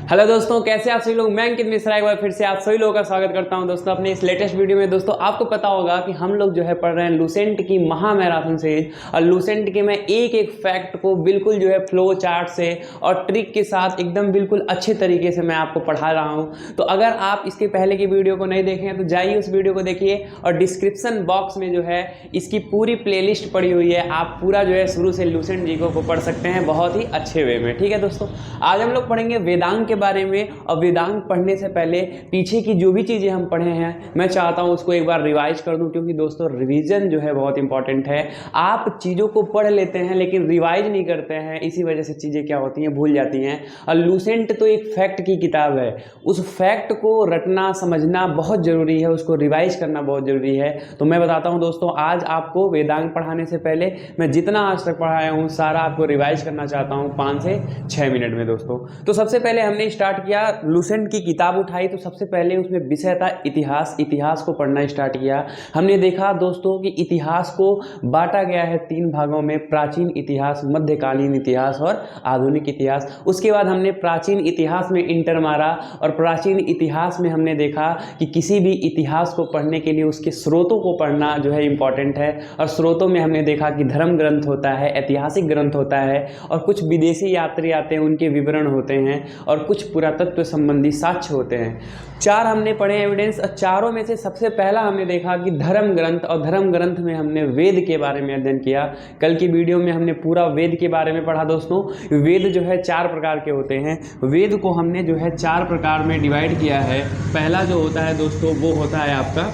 Hello दोस्तों, कैसे आप सभी लोग। मैं अंकित मिश्रा एक बार फिर से आप सभी लोगों का स्वागत करता हूं दोस्तों अपने इस लेटेस्ट वीडियो में। दोस्तों आपको पता होगा कि हम लोग जो है पढ़ रहे हैं लूसेंट की महा मैराथन सीरीज, और लूसेंट के मैं एक एक फैक्ट को बिल्कुल जो है फ्लो चार्ट से और ट्रिक के साथ एकदम बिल्कुल अच्छे तरीके से मैं आपको पढ़ा रहा हूँ। तो अगर आप इसके पहले की वीडियो को नहीं देखे हैं तो जाइए उस वीडियो को देखिए, और डिस्क्रिप्शन बॉक्स में जो है इसकी पूरी प्लेलिस्ट पड़ी हुई है। आप पूरा जो है शुरू से लूसेंट जी को पढ़ सकते हैं बहुत ही अच्छे वे में। ठीक है दोस्तों, आज हम लोग पढ़ेंगे वेदांग के बारे में। और वेदांग पढ़ने से पहले पीछे की जो भी चीज़ें हम पढ़े हैं मैं चाहता हूं उसको एक बार रिवाइज कर दूं, क्योंकि दोस्तों रिवीजन जो है बहुत इंपॉर्टेंट है। आप चीज़ों को पढ़ लेते हैं लेकिन रिवाइज नहीं करते हैं, इसी वजह से चीज़ें क्या होती हैं, भूल जाती हैं। और लूसेंट तो एक फैक्ट की किताब है, उस फैक्ट को रटना समझना बहुत ज़रूरी है, उसको रिवाइज करना बहुत ज़रूरी है। तो मैं बताता हूँ दोस्तों, आज आपको वेदांग पढ़ाने से पहले मैं जितना आज तक पढ़ाया हूँ सारा आपको रिवाइज करना चाहता हूँ 5 से 6 मिनट में दोस्तों। तो सबसे पहले हमने स्टार्ट किया, लूसेंट की किताब उठाई तो सबसे पहले उसमें विषय था इतिहास। इतिहास को पढ़ना स्टार्ट किया। हमने देखा दोस्तों कि इतिहास को बांटा गया है 3 भागों में, प्राचीन इतिहास, मध्यकालीन इतिहास और आधुनिक इतिहास। उसके बाद हमने प्राचीन इतिहास में इंटर मारा, और प्राचीन इतिहास में हमने देखा कि किसी भी इतिहास को पढ़ने के लिए उसके स्रोतों को पढ़ना जो है इंपॉर्टेंट है। और स्रोतों में हमने देखा कि धर्म ग्रंथ होता है, ऐतिहासिक ग्रंथ होता है, और कुछ विदेशी यात्री आते हैं उनके विवरण होते हैं, और कुछ पुरातत्व संबंधी साक्ष्य होते हैं। 4 हमने पढ़े एविडेंस, और चारों में से सबसे पहला हमने देखा कि धर्म ग्रंथ, और धर्म ग्रंथ में हमने वेद के बारे में अध्ययन किया। कल की वीडियो में हमने पूरा वेद के बारे में पढ़ा दोस्तों। वेद जो है 4 प्रकार के होते हैं। वेद को हमने जो है 4 प्रकार में डिवाइड किया है। पहला जो होता है दोस्तों वो होता है आपका,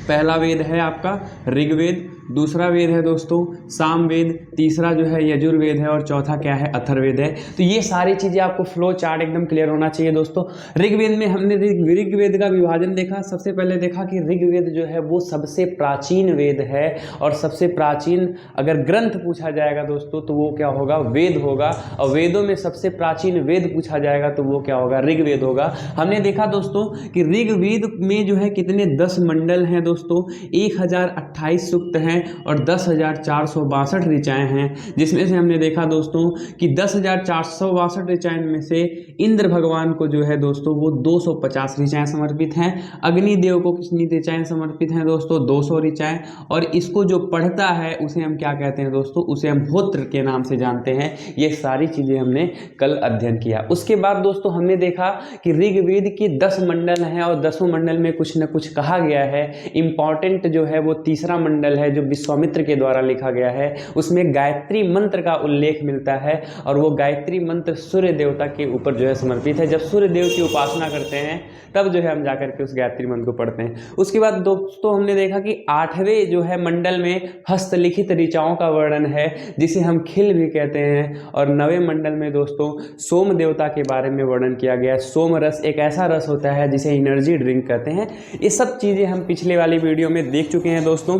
पहला वेद है आपका ऋग्वेद, दूसरा वेद है दोस्तों सामवेद, तीसरा जो है यजुर्वेद है, और चौथा क्या है, अथर्ववेद है। तो ये सारी चीज़ें आपको फ्लो चार्ट एकदम क्लियर होना चाहिए दोस्तों। ऋग्वेद में हमने ऋग्वेद का विभाजन देखा। सबसे पहले देखा कि ऋग्वेद जो है वो सबसे प्राचीन वेद है, और सबसे प्राचीन अगर ग्रंथ पूछा जाएगा दोस्तों तो वो क्या होगा, वेद होगा। और वेदों में सबसे प्राचीन वेद पूछा जाएगा तो वो क्या होगा, ऋग्वेद होगा। हमने देखा दोस्तों कि ऋग्वेद में जो है कितने 10 मंडल हैं दोस्तों, 1028 सूक्त हैं, और 10,462 ऋचाएँ हैं। जिसमें से हमने देखा दोस्तों कि 10,462 ऋचाएँ में से इंद्र भगवान को जो है दोस्तों वो 250 ऋचाएँ समर्पित हैं। अग्निदेव को कितनी ऋचाएँ समर्पित हैं दोस्तों, 200 ऋचाएँ। और इसको जो पढ़ता है उसे हम क्या कहते हैं दोस्तों, उसे हम होत्र के नाम से जानते हैं। ये सारी चीज़ें हमने कल अध्ययन किया। उसके बाद दोस्तों हमने देखा कि ऋग्वेद के 10 मंडल हैं, और 10 मंडल में कुछ न कुछ कहा गया है। इंपॉर्टेंट जो है वो तीसरा मंडल है जो विश्वामित्र के द्वारा लिखा गया है। उसमें गायत्री मंत्र का उल्लेख मिलता है, और वो गायत्री मंत्र सूर्य देवता के ऊपर जो है समर्पित है। जब सूर्य देव की उपासना करते हैं तब जो है हम जाकर के उस गायत्री मंत्र को पढ़ते हैं। उसके बाद दोस्तों हमने देखा कि 8वें जो है मंडल में हस्तलिखित ऋचाओं का वर्णन है, जिसे हम खिल भी कहते हैं। और 9वें मंडल में दोस्तों सोम देवता के बारे में वर्णन किया गया है। सोम रस एक ऐसा रस होता है जिसे एनर्जी ड्रिंक कहते हैं। ये सब चीज़ें हम पिछले वाली वीडियो में देख चुके हैं दोस्तों।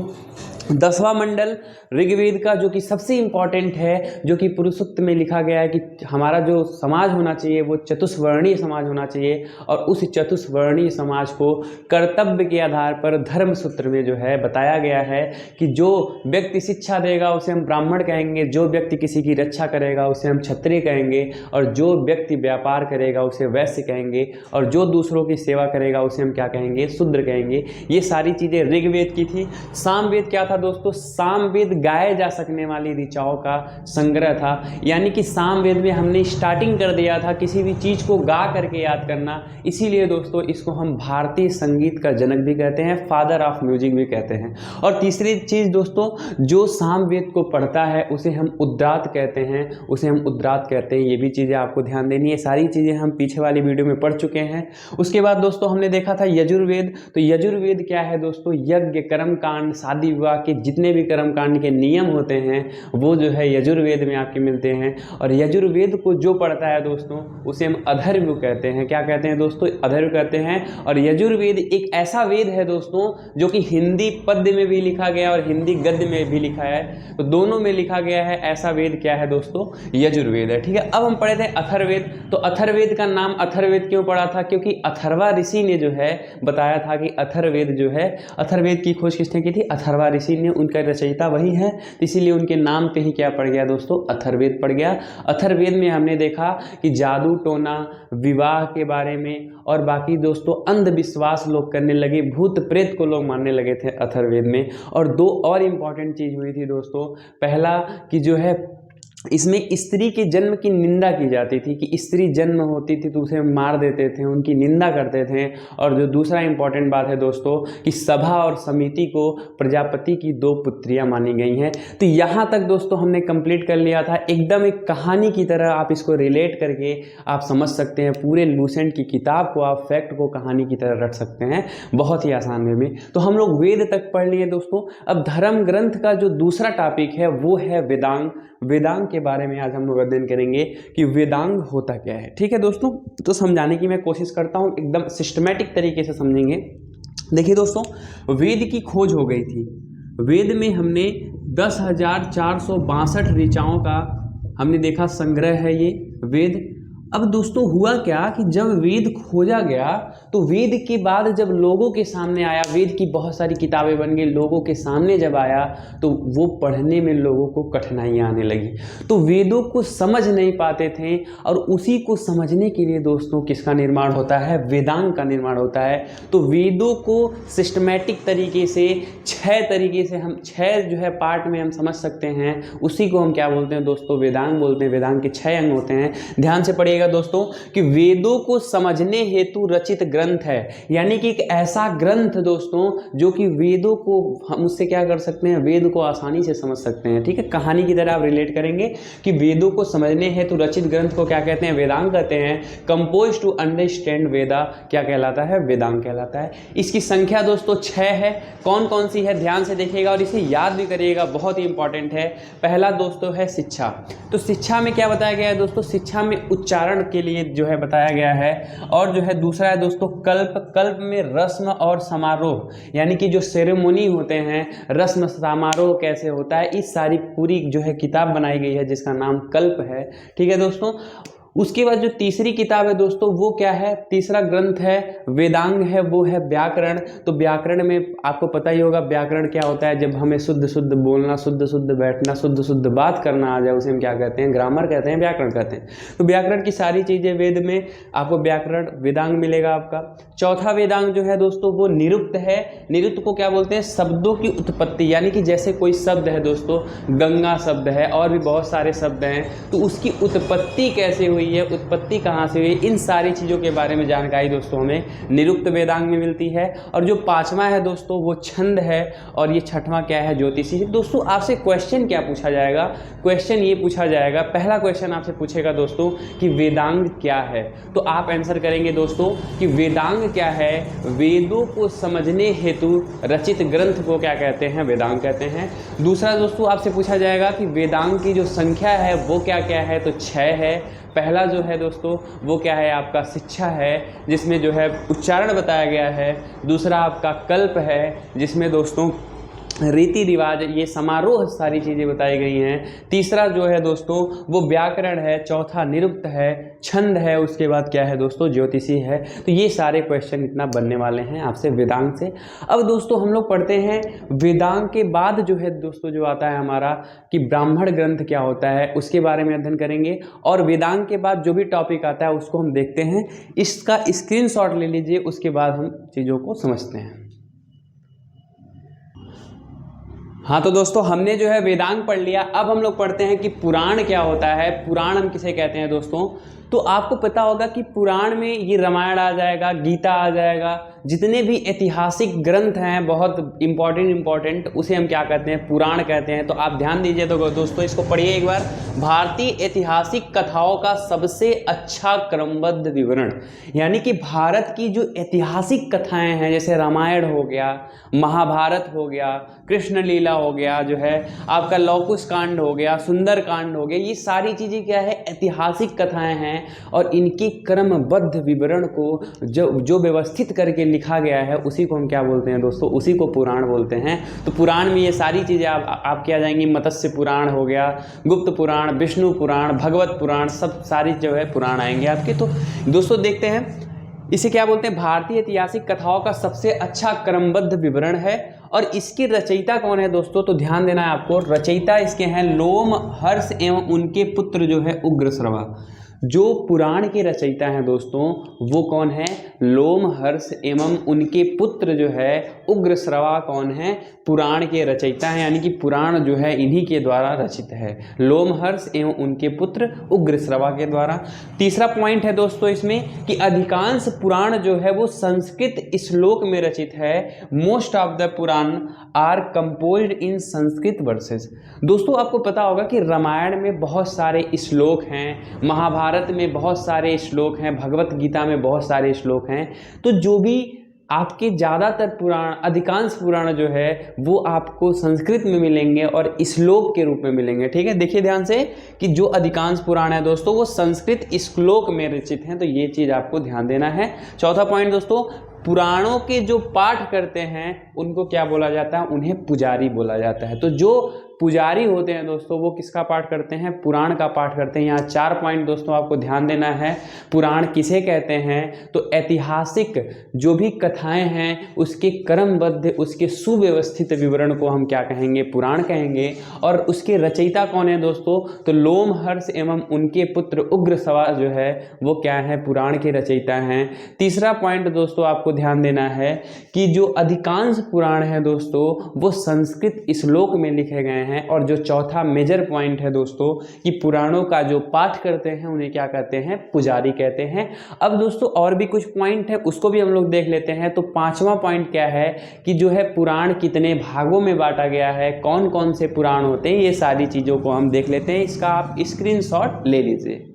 10वां मंडल ऋग्वेद का जो कि सबसे इंपॉर्टेंट है, जो कि पुरुषोक्त में लिखा गया है कि हमारा जो समाज होना चाहिए वो चतुष्वर्णीय समाज होना चाहिए, और उस चतुष्वर्णीय समाज को कर्तव्य के आधार पर धर्म सूत्र में जो है बताया गया है कि जो व्यक्ति शिक्षा देगा उसे हम ब्राह्मण कहेंगे, जो व्यक्ति किसी की रक्षा करेगा उसे हम क्षत्रिय कहेंगे, और जो व्यक्ति व्यापार करेगा उसे वैश्य कहेंगे, और जो दूसरों की सेवा करेगा उसे हम क्या कहेंगे, शूद्र कहेंगे। ये सारी चीज़ें ऋग्वेद की थी। सामवेद क्या था दोस्तों, सामवेद गाए जा सकने वाली ऋचाओं का संग्रह था। यानी कि सामवेद में हमने स्टार्टिंग कर दिया था किसी भी चीज़ को गा करके याद करना। इसीलिए दोस्तों इसको हम भारतीय संगीत का जनक भी कहते हैं, फादर ऑफ म्यूजिक भी कहते हैं। और तीसरी चीज़ दोस्तों, जो सामवेद को पढ़ता है उसे हम उद्रात कहते हैं, उसे हम उद्रात कहते हैं। ये भी चीज़ें आपको ध्यान देनी है। सारी चीज़ें हम पीछे वाली वीडियो में पढ़ चुके हैं। उसके बाद दोस्तों हमने देखा था यजुर्वेद। तो यजुर्वेद क्या है दोस्तों, यज्ञ, कर्मकांड, शादी विवाह के जितने भी कर्मकांड के नियम होते हैं वो जो है यजुर्वेद में आपके मिलते हैं। और यजुर्वेद को जो पढ़ता है दोस्तों उसे हम अथर्व कहते हैं। क्या कहते हैं दोस्तों, अथर्व कहते हैं। और यजुर्वेद एक ऐसा वेद है दोस्तों जो कि हिंदी पद्य में भी लिखा गया और हिंदी गद्य में भी लिखा है, तो दोनों में लिखा गया है। ऐसा वेद क्या है दोस्तों, यजुर्वेद है। ठीक है, अब हम पढ़े थे अथर्ववेद। तो अथर्ववेद का नाम अथर्ववेद क्यों पड़ा था, क्योंकि अथर्वा ऋषि ने जो है बताया था कि अथर्ववेद जो है, अथर्ववेद की खोज किसने की थी, अथर्वा ऋषि इसीलिए उनका रचयिता वही है, इसीलिए उनके नाम पे ही क्या पड़ गया दोस्तों, अथर्ववेद पड़ गया। अथर्ववेद में हमने देखा कि जादू टोना, विवाह के बारे में और बाकी दोस्तों अंधविश्वास लोग करने लगे, भूत प्रेत को लोग मानने लगे थे अथर्ववेद में। और दो और इम्पॉर्टेंट चीज़ हुई थी दोस्तों, पहला कि जो है इसमें स्त्री के जन्म की निंदा की जाती थी, कि स्त्री जन्म होती थी तो उसे मार देते थे, उनकी निंदा करते थे। और जो दूसरा इंपॉर्टेंट बात है दोस्तों कि सभा और समिति को प्रजापति की 2 पुत्रियां मानी गई हैं। तो यहाँ तक दोस्तों हमने कंप्लीट कर लिया था, एकदम एक कहानी की तरह आप इसको रिलेट करके आप समझ सकते हैं। पूरे लूसेंट की किताब को आप फैक्ट को कहानी की तरह रख सकते हैं बहुत ही आसान वे में। तो हम लोग वेद तक पढ़ लिए दोस्तों। अब धर्म ग्रंथ का जो दूसरा टॉपिक है वो है वेदांग। वेदांग के बारे में आज हम लोग अध्ययन करेंगे कि वेदांग होता क्या है। ठीक है दोस्तों, तो समझाने की मैं कोशिश करता हूँ, एकदम सिस्टमैटिक तरीके से समझेंगे। देखिए दोस्तों, वेद की खोज हो गई थी। वेद में हमने 10,462 ऋचाओं का हमने देखा संग्रह है ये वेद। अब दोस्तों हुआ क्या कि जब वेद खोजा गया तो वेद के बाद जब लोगों के सामने आया, वेद की बहुत सारी किताबें बन गई, लोगों के सामने जब आया तो वो पढ़ने में लोगों को कठिनाइयाँ आने लगी, तो वेदों को समझ नहीं पाते थे। और उसी को समझने के लिए दोस्तों किसका निर्माण होता है, वेदांग का निर्माण होता है। तो वेदों को सिस्टमैटिक तरीके से 6 तरीके से हम 6 जो है पार्ट में हम समझ सकते हैं, उसी को हम क्या बोलते हैं दोस्तों, वेदांग बोलते हैं। वेदांग के 6 अंग होते हैं। ध्यान से पढ़िएगा दोस्तों कि वेदों को समझने हेतु रचित ग्रंथ है, यानी कि एक ऐसा ग्रंथ दोस्तों जो कि वेदों को हम उससे क्या कर सकते हैं, वेद को आसानी से समझ सकते हैं। ठीक है, कहानी की तरह आप रिलेट करेंगे कि वेदों को समझने हेतु रचित ग्रंथ को क्या कहते हैं, वेदांग कहते हैं। कंपोज टू अंडरस्टैंड वेदा क्या कहलाता है, वेदांग कहलाता है। इसकी संख्या दोस्तों 6 है। कौन कौन सी है ध्यान से देखिएगा और इसे याद भी करिएगा, बहुत ही इंपॉर्टेंट है। पहला दोस्तों है शिक्षा। तो शिक्षा में क्या बताया गया है दोस्तों, शिक्षा में उच्चारण के लिए जो है बताया गया है। और जो है दूसरा है दोस्तों कल्प। कल्प में रस्म और समारोह, यानी कि जो सेरेमोनी होते हैं, रस्म समारोह कैसे होता है, इस सारी पूरी जो है किताब बनाई गई है जिसका नाम कल्प है। ठीक है दोस्तों, उसके बाद जो तीसरी किताब है दोस्तों वो क्या है, तीसरा ग्रंथ है वेदांग है, वो है व्याकरण। तो व्याकरण में आपको पता ही होगा व्याकरण क्या होता है, जब हमें शुद्ध शुद्ध बोलना, शुद्ध शुद्ध बैठना, शुद्ध शुद्ध बात करना आ जाए उसे हम क्या कहते हैं, ग्रामर कहते हैं, व्याकरण कहते हैं। तो व्याकरण की सारी चीज़ें वेद में आपको व्याकरण वेदांग मिलेगा आपका। चौथा वेदांग जो है दोस्तों वो निरुक्त है। निरुक्त को क्या बोलते हैं, शब्दों की उत्पत्ति, यानी कि जैसे कोई शब्द है दोस्तों, गंगा शब्द है और भी बहुत सारे शब्द हैं, तो उसकी उत्पत्ति कैसे हुई है, उत्पत्ति कहाँ से हुई, इन सारी चीज़ों के बारे में जानकारी दोस्तों हमें निरुक्त वेदांग में मिलती है। और जो 5वां है दोस्तों वो छंद है और ये 6वां क्या है, ज्योतिषी है। दोस्तों आपसे क्वेश्चन क्या पूछा जाएगा, क्वेश्चन ये पूछा जाएगा, पहला क्वेश्चन आपसे पूछेगा दोस्तों कि वेदांग क्या है। तो आप आंसर करेंगे दोस्तों कि वेदांग क्या है, वेदों को समझने हेतु रचित ग्रंथ को क्या कहते हैं, वेदांग कहते हैं। दूसरा दोस्तों आपसे पूछा जाएगा कि वेदांग की जो संख्या है वो क्या क्या है, तो 6 है। पहला जो है दोस्तों वो क्या है, आपका शिक्षा है जिसमें जो है उच्चारण बताया गया है। दूसरा आपका कल्प है जिसमें दोस्तों रीति रिवाज, ये समारोह सारी चीज़ें बताई गई हैं। तीसरा जो है दोस्तों वो व्याकरण है। चौथा निरुक्त है, छंद है, उसके बाद क्या है दोस्तों, ज्योतिषी है। तो ये सारे क्वेश्चन इतना बनने वाले हैं आपसे वेदांग से। अब दोस्तों हम लोग पढ़ते हैं वेदांग के बाद जो है दोस्तों जो आता है हमारा कि ब्राह्मण ग्रंथ क्या होता है, उसके बारे में अध्ययन करेंगे। और वेदांग के बाद जो भी टॉपिक आता है उसको हम देखते हैं। इसका स्क्रीनशॉट ले लीजिए, उसके बाद हम चीज़ों को समझते हैं। हाँ तो दोस्तों हमने जो है वेदांग पढ़ लिया। अब हम लोग पढ़ते हैं कि पुराण क्या होता है। पुराण हम किसे कहते हैं दोस्तों, तो आपको पता होगा कि पुराण में ये रामायण आ जाएगा, गीता आ जाएगा, जितने भी ऐतिहासिक ग्रंथ हैं बहुत इंपॉर्टेंट उसे हम क्या कहते हैं, पुराण कहते हैं। तो आप ध्यान दीजिए तो दोस्तों इसको पढ़िए एक बार। भारतीय ऐतिहासिक कथाओं का सबसे अच्छा क्रमबद्ध विवरण, यानी कि भारत की जो ऐतिहासिक कथाएं हैं, जैसे रामायण हो गया, महाभारत हो गया, कृष्ण लीला हो गया, जो है आपका लौकुश कांड हो गया, सुंदर कांड हो गया, ये सारी चीज़ें क्या है, ऐतिहासिक कथाएं हैं। और इनके क्रमबद्ध विवरण को जो व्यवस्थित करके लिखा गया है उसी को हम क्या बोलते हैं दोस्तों, उसी को पुराण बोलते हैं। तो पुराण में ये सारी चीज़ें आप क्या जाएंगी, मत्स्य पुराण हो गया, गुप्त पुराण, विष्णु पुराण, भगवत पुराण, सब सारी जो है पुराण आएंगे आपके। तो दोस्तों देखते हैं इसे क्या बोलते हैं, भारतीय ऐतिहासिक कथाओं का सबसे अच्छा क्रमबद्ध विवरण है। और इसकी रचयिता कौन है दोस्तों, तो ध्यान देना है आपको, रचयिता इसके हैं लोमहर्ष एवं उनके पुत्र जो है उग्रश्रवा। जो पुराण के रचयिता हैं दोस्तों वो कौन है, लोमहर्ष एवं उनके पुत्र जो है उग्रश्रवा कौन है, पुराण के रचयिता हैं, यानी कि पुराण जो है इन्हीं के द्वारा रचित है, लोमहर्ष एवं उनके पुत्र उग्रश्रवा के द्वारा। तीसरा पॉइंट है दोस्तों इसमें कि अधिकांश पुराण जो है वो संस्कृत श्लोक में रचित है। Most of the Purana are composed in Sanskrit verses. दोस्तों आपको पता होगा कि रामायण में बहुत सारे श्लोक हैं, महाभारत में बहुत सारे श्लोक हैं, भगवत गीता में बहुत सारे श्लोक हैं। तो जो भी आपके ज़्यादातर पुराण, अधिकांश पुराण जो है वो आपको संस्कृत में मिलेंगे और श्लोक के रूप में मिलेंगे। ठीक है, देखिए ध्यान से कि जो अधिकांश पुराण है दोस्तों वो संस्कृत श्लोक में रचित हैं, तो ये चीज़ आपको ध्यान देना है। चौथा पॉइंट दोस्तों, पुराणों के जो पाठ करते हैं उनको क्या बोला जाता है, उन्हें पुजारी बोला जाता है। तो जो पुजारी होते हैं दोस्तों वो किसका पाठ करते हैं, पुराण का पाठ करते हैं। यहाँ 4 पॉइंट दोस्तों आपको ध्यान देना है। पुराण किसे कहते हैं, तो ऐतिहासिक जो भी कथाएं हैं उसके क्रमबद्ध, उसके सुव्यवस्थित विवरण को हम क्या कहेंगे, पुराण कहेंगे। और उसके रचयिता कौन है दोस्तों, तो लोमहर्ष एवं उनके पुत्र उग्रश्रवा जो है वो क्या है, पुराण के रचयिता हैं। तीसरा पॉइंट दोस्तों आपको ध्यान देना है कि जो अधिकांश पुराण है दोस्तों वो संस्कृत श्लोक में लिखे गए हैं। और जो चौथा मेजर पॉइंट है दोस्तों कि पुराणों का जो पाठ करते हैं उन्हें क्या कहते हैं, पुजारी कहते हैं। अब दोस्तों और भी कुछ पॉइंट है उसको भी हम लोग देख लेते हैं। तो 5वां पॉइंट क्या है कि जो है पुराण कितने भागों में बांटा गया है, कौन कौन से पुराण होते हैं, ये सारी चीज़ों को हम देख लेते हैं। इसका आप स्क्रीनशॉट ले लीजिए।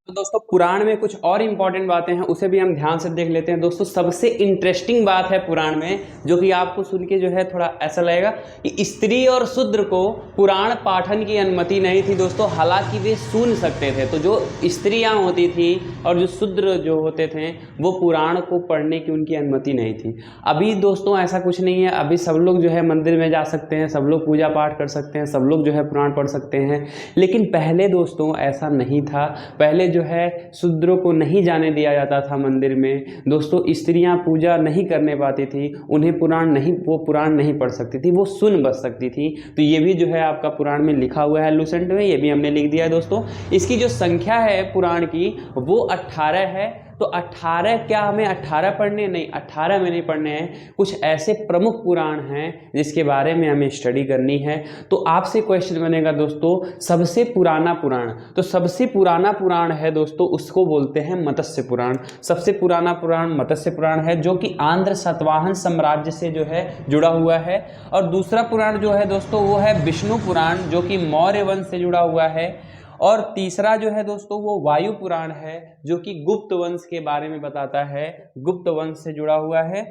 तो दोस्तों पुराण में कुछ और इंपॉर्टेंट बातें हैं उसे भी हम ध्यान से देख लेते हैं। दोस्तों सबसे इंटरेस्टिंग बात है पुराण में, जो कि आपको सुन के जो है थोड़ा ऐसा लगेगा कि स्त्री और शूद्र को पुराण पाठन की अनुमति नहीं थी दोस्तों, हालांकि वे सुन सकते थे। तो जो स्त्रियां होती थी और जो शूद्र जो होते थे वो पुराण को पढ़ने की उनकी अनुमति नहीं थी। अभी दोस्तों ऐसा कुछ नहीं है, अभी सब लोग जो है मंदिर में जा सकते हैं, सब लोग पूजा पाठ कर सकते हैं, सब लोग जो है पुराण पढ़ सकते हैं। लेकिन पहले दोस्तों ऐसा नहीं था। पहले जो है शूद्रों को नहीं जाने दिया जाता था मंदिर में दोस्तों, स्त्रियां पूजा नहीं करने पाती थी, उन्हें वो पुराण नहीं पढ़ सकती थी, वो सुन बस सकती थी। तो ये भी जो है आपका पुराण में लिखा हुआ है लूसेंट में, ये भी हमने लिख दिया है दोस्तों। इसकी जो संख्या है पुराण की वो 18 है। तो 18 क्या हमें 18 पढ़ने, नहीं 18 में नहीं पढ़ने हैं, कुछ ऐसे प्रमुख पुराण हैं जिसके बारे में हमें स्टडी करनी है। तो आपसे क्वेश्चन बनेगा दोस्तों सबसे पुराना पुराण, तो सबसे पुराना पुराण है दोस्तों उसको बोलते हैं मत्स्य पुराण। सबसे पुराना पुराण मत्स्य पुराण है जो कि आंध्र सातवाहन साम्राज्य से जो है जुड़ा हुआ है। और दूसरा पुराण जो है दोस्तों वो है विष्णु पुराण जो कि मौर्य वंश से जुड़ा हुआ है। और तीसरा जो है दोस्तों वो वायु पुराण है जो कि गुप्त वंश के बारे में बताता है, गुप्त वंश से जुड़ा हुआ है।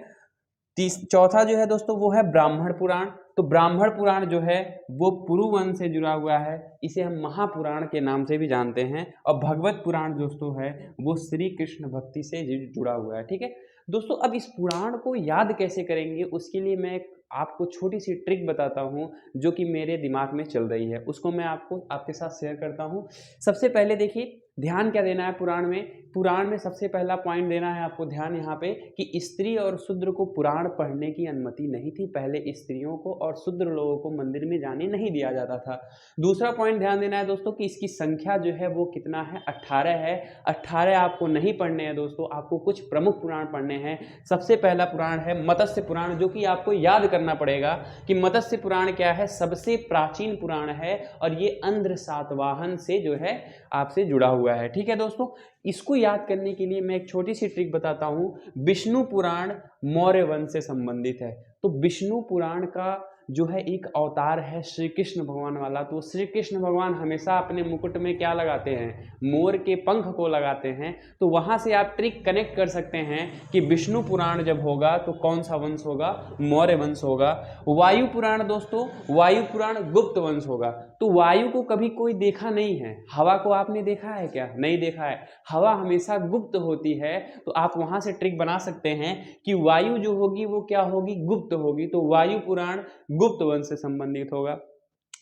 चौथा जो है दोस्तों वो है ब्राह्मण पुराण। तो ब्राह्मण पुराण जो है वो पुरु वंश से जुड़ा हुआ है, इसे हम महापुराण के नाम से भी जानते हैं। और भगवत पुराण दोस्तों है वो श्री कृष्ण भक्ति से जुड़ा हुआ है। ठीक है दोस्तों, अब इस पुराण को याद कैसे करेंगे उसके लिए मैं आपको छोटी सी ट्रिक बताता हूँ जो कि मेरे दिमाग में चल रही है, उसको मैं आपके साथ शेयर करता हूँ। सबसे पहले देखिए ध्यान क्या देना है पुराण में सबसे पहला पॉइंट देना है आपको ध्यान यहाँ पे कि स्त्री और शूद्र को पुराण पढ़ने की अनुमति नहीं थी। पहले स्त्रियों को और शूद्र लोगों को मंदिर में जाने नहीं दिया जाता था। दूसरा पॉइंट ध्यान देना है दोस्तों कि इसकी संख्या जो है वो कितना है, 18 है। 18 आपको नहीं पढ़ने हैं दोस्तों, आपको कुछ प्रमुख पुराण पढ़ने हैं। सबसे पहला पुराण है मत्स्य पुराण, जो कि आपको याद करना पड़ेगा कि मत्स्य पुराण क्या है, सबसे प्राचीन पुराण है और ये आंध्र सातवाहन से जो है आपसे जुड़ा हुआ है। ठीक है दोस्तों, इसको याद करने के लिए मैं एक छोटी सी ट्रिक बताता हूं। विष्णु पुराण मौर्य वंश से संबंधित है। तो विष्णु पुराण का जो है एक अवतार है श्री कृष्ण भगवान वाला। तो श्री कृष्ण भगवान हमेशा अपने मुकुट में क्या लगाते हैं, मोर के पंख को लगाते हैं। तो वहां से आप ट्रिक कनेक्ट कर सकते हैं कि विष्णु पुराण जब होगा तो कौन सा वंश होगा, मौर्य वंश होगा। वायु पुराण दोस्तों, वायु पुराण गुप्त वंश होगा। तो वायु को कभी कोई देखा नहीं है, हवा को आपने देखा है क्या, नहीं देखा है। हवा हमेशा गुप्त होती है। तो आप वहां से ट्रिक बना सकते हैं कि वायु जो होगी वो क्या होगी, गुप्त होगी। तो वायु पुराण गुप्त वंश से संबंधित होगा।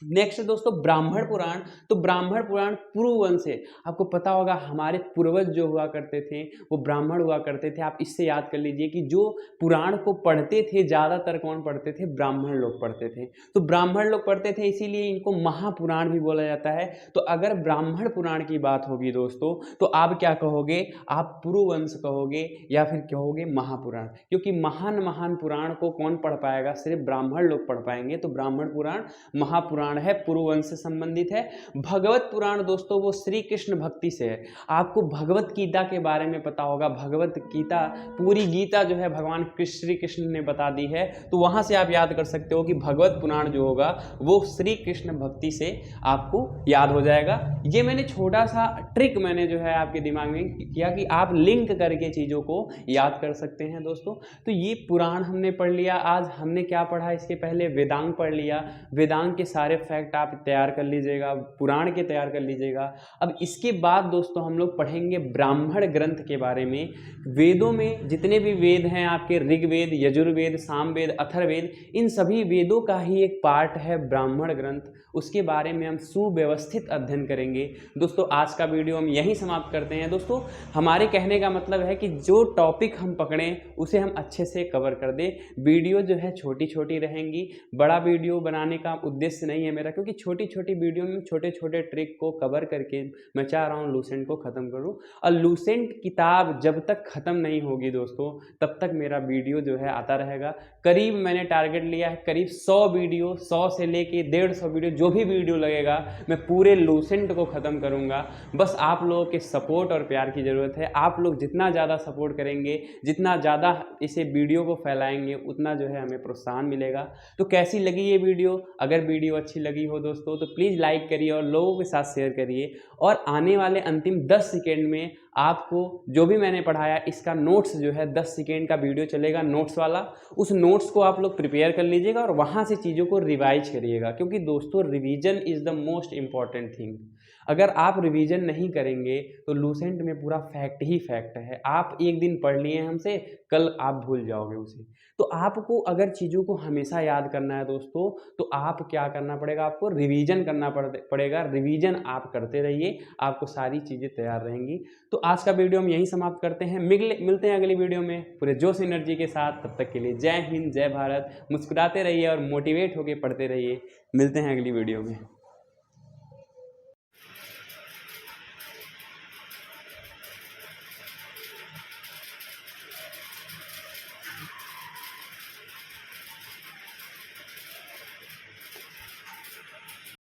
नेक्स्ट दोस्तों ब्राह्मण पुराण। तो ब्राह्मण पुराण पुरुवंश है। आपको पता होगा हमारे पूर्वज जो हुआ करते थे वो ब्राह्मण हुआ करते थे। आप इससे याद कर लीजिए कि जो पुराण को पढ़ते थे ज़्यादातर कौन पढ़ते थे, ब्राह्मण लोग पढ़ते थे। तो ब्राह्मण लोग पढ़ते थे इसीलिए इनको महापुराण भी बोला जाता है। तो अगर ब्राह्मण पुराण की बात होगी दोस्तों तो आप क्या कहोगे, आप पुरुवंश कहोगे या फिर कहोगे महापुराण, क्योंकि महान महान पुराण को कौन पढ़ पाएगा, सिर्फ ब्राह्मण लोग पढ़ पाएंगे। तो ब्राह्मण पुराण महापुराण है, पुरुवंश से संबंधित है। भगवत पुराण दोस्तों वो श्री कृष्ण भक्ति से है। आपको भगवत गीता के बारे में पता होगा, भगवत गीता पूरी गीता जो है भगवान श्री कृष्ण ने बता दी है। तो वहां से आप याद कर सकते हो कि भगवत पुराण जो होगा वो श्री कृष्ण भक्ति से आपको याद हो जाएगा। ये मैंने छोटा सा ट्रिक मैंने जो है आपके दिमाग में किया कि आप लिंक करके चीज़ों को याद कर सकते हैं दोस्तों। तो ये पुराण हमने पढ़ लिया। आज हमने क्या पढ़ा, इसके पहले वेदांग पढ़ लिया। वेदांग के सारे फैक्ट आप तैयार कर लीजिएगा, पुराण के तैयार कर लीजिएगा। अब इसके बाद दोस्तों हम लोग पढ़ेंगे ब्राह्मण ग्रंथ के बारे में। वेदों में जितने भी वेद हैं आपके, ऋग्वेद, यजुर्वेद, सामवेद, अथर्ववेद, इन सभी वेदों का ही एक पार्ट है ब्राह्मण ग्रंथ। उसके बारे में हम सुव्यवस्थित अध्ययन करेंगे। दोस्तों आज का वीडियो हम यहीं समाप्त करते हैं। दोस्तों हमारे कहने का मतलब है कि जो टॉपिक हम पकड़ें उसे हम अच्छे से कवर कर दें। वीडियो जो है छोटी छोटी रहेंगी, बड़ा वीडियो बनाने का उद्देश्य नहीं है मेरा, क्योंकि छोटी छोटी वीडियो में छोटे छोटे ट्रिक को कवर करके मैं चाह रहा हूँ लूसेंट को ख़त्म करूँ। और लूसेंट किताब जब तक ख़त्म नहीं होगी दोस्तों तब तक मेरा वीडियो जो है आता रहेगा। करीब मैंने टारगेट लिया है करीब 100 वीडियो, 100 से लेके 150 वीडियो, जो भी वीडियो लगेगा मैं पूरे लूसेंट को ख़त्म करूँगा। बस आप लोगों के सपोर्ट और प्यार की ज़रूरत है। आप लोग जितना ज़्यादा सपोर्ट करेंगे, जितना ज़्यादा इसे वीडियो को फैलाएंगे, उतना जो है हमें प्रोत्साहन मिलेगा। तो कैसी लगी ये वीडियो? अगर वीडियो अच्छी लगी हो दोस्तों तो प्लीज़ लाइक करिए और लोगों के साथ शेयर करिए। और आने वाले अंतिम 10 सेकेंड में आपको जो भी मैंने पढ़ाया इसका नोट्स जो है 10 सेकेंड का वीडियो चलेगा नोट्स वाला, उस नोट्स को आप लोग प्रिपेयर कर लीजिएगा और वहाँ से चीज़ों को रिवाइज करिएगा, क्योंकि दोस्तों revision is the most important thing. अगर आप रिवीजन नहीं करेंगे तो लूसेंट में पूरा फैक्ट ही फैक्ट है। आप एक दिन पढ़ लिए हमसे, कल आप भूल जाओगे उसे। तो आपको अगर चीज़ों को हमेशा याद करना है दोस्तों तो आप क्या करना पड़ेगा, आपको रिवीजन करना पड़ेगा। रिवीजन आप करते रहिए, आपको सारी चीज़ें तैयार रहेंगी। तो आज का वीडियो हम यहीं समाप्त करते हैं। मिलते हैं अगली वीडियो में पूरे जोश एनर्जी के साथ। तब तक के लिए जय हिंद, जय भारत। मुस्कुराते रहिए और मोटिवेट होकर पढ़ते रहिए। मिलते हैं अगली वीडियो में।